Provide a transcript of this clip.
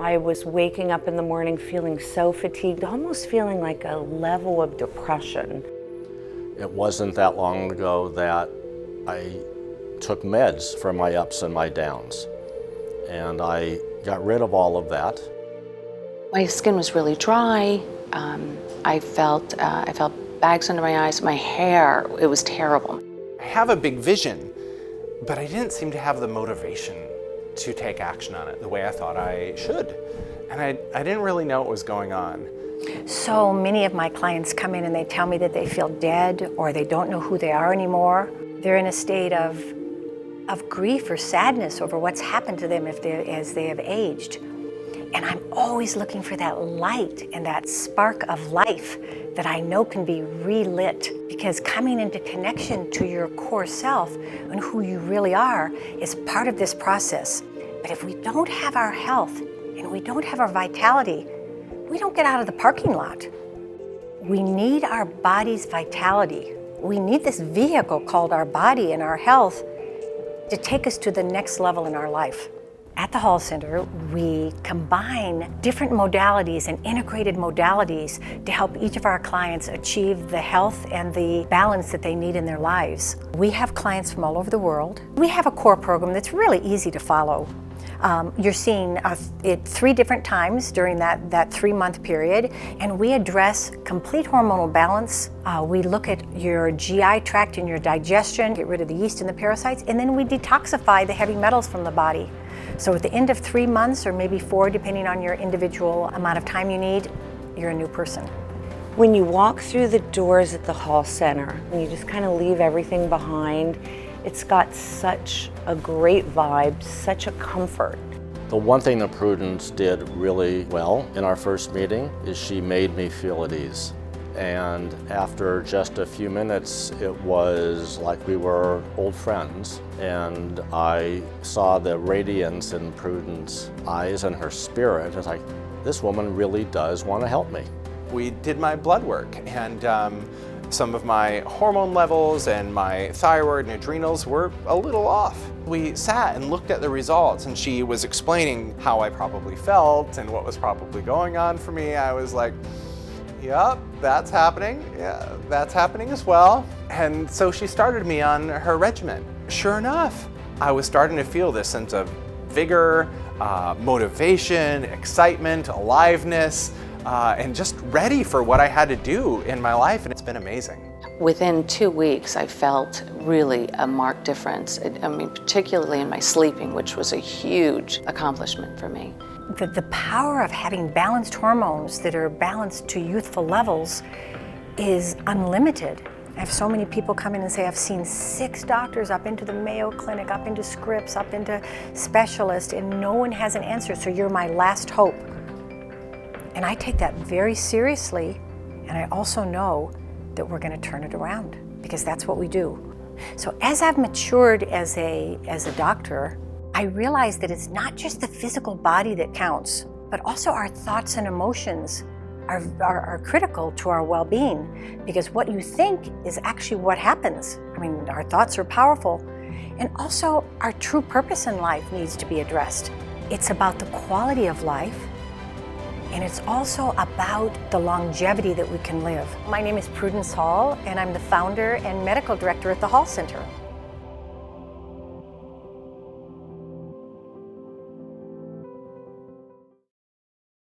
I was waking up in the morning feeling so fatigued, almost feeling like a level of depression. It wasn't that long ago that I took meds for my ups and my downs, and I got rid of all of that. My skin was really dry. I felt bags under my eyes. My hair, it was terrible. I have a big vision, but I didn't seem to have the motivation to take action on it the way I thought I should. And I didn't really know what was going on. So many of my clients come in and they tell me that they feel dead or they don't know who they are anymore. They're in a state of grief or sadness over what's happened to them as they have aged. And I'm always looking for that light and that spark of life that I know can be relit, because coming into connection to your core self and who you really are is part of this process. But if we don't have our health and we don't have our vitality, we don't get out of the parking lot. We need our body's vitality. We need this vehicle called our body and our health to take us to the next level in our life. At the Hall Center, we combine different modalities and integrated modalities to help each of our clients achieve the health and the balance that they need in their lives. We have clients from all over the world. We have a core program that's really easy to follow. You're seeing it 3 different times during that 3-month period, and we address complete hormonal balance. We look at your GI tract and your digestion, get rid of the yeast and the parasites, and then we detoxify the heavy metals from the body. So at the end of 3 months, or maybe 4, depending on your individual amount of time you need, you're a new person. When you walk through the doors at the Hall Center and you just kind of leave everything behind, it's got such a great vibe, such a comfort. The one thing that Prudence did really well in our first meeting is she made me feel at ease. And after just a few minutes, it was like we were old friends. And I saw the radiance in Prudence's eyes and her spirit. It's like, this woman really does want to help me. We did my blood work, and some of my hormone levels and my thyroid and adrenals were a little off. We sat and looked at the results, and she was explaining how I probably felt and what was probably going on for me. I was like, yep, that's happening. Yeah, that's happening as well. And so she started me on her regimen. Sure enough, I was starting to feel this sense of vigor, motivation, excitement, aliveness, and just ready for what I had to do in my life, and it's been amazing. Within 2 weeks, I felt really a marked difference. I mean, particularly in my sleeping, which was a huge accomplishment for me. The power of having balanced hormones that are balanced to youthful levels is unlimited. I have so many people come in and say, I've seen 6 doctors up into the Mayo Clinic, up into Scripps, up into specialists, and no one has an answer, so you're my last hope. And I take that very seriously, and I also know that we're going to turn it around, because that's what we do. So as I've matured as a doctor, I realize that it's not just the physical body that counts, but also our thoughts and emotions are critical to our well-being, because what you think is actually what happens. I mean, our thoughts are powerful, and also our true purpose in life needs to be addressed. It's about the quality of life, and it's also about the longevity that we can live. My name is Prudence Hall, and I'm the founder and medical director at the Hall Center.